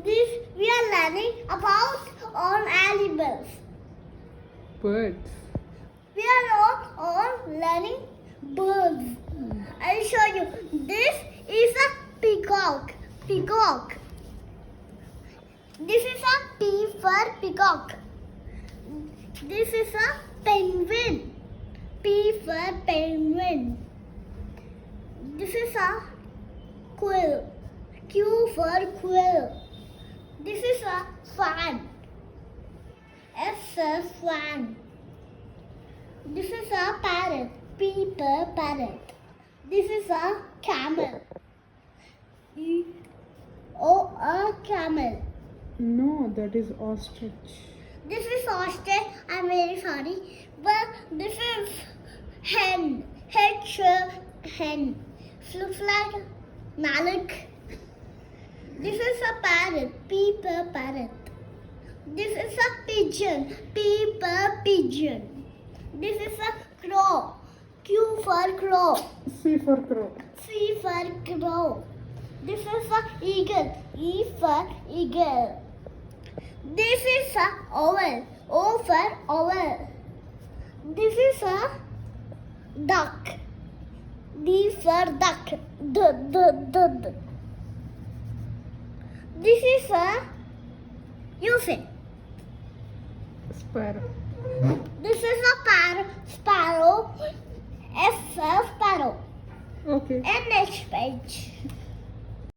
This we are learning about all animals. Birds. We are all learning birds. I'll show you. This is a peacock. Peacock. This is a P for peacock. This is a penguin. P for penguin. This is a quill. Q for quill. This is a fan. S for fan. This is a parrot. P for parrot. This is a camel. A camel. No, that is ostrich. This is ostrich. I'm very sorry. But this is hen. Hen. Looks like Malik. This is a parrot. P for parrot. This is a pigeon. P for pigeon. This is a crow. Q for crow. C for crow. C for crow. This is a eagle. E for eagle. This is a owl. O for owl. This is a duck. D for duck. D. This is a Sparrow. This is a sparrow. S for sparrow. Okay. And next page.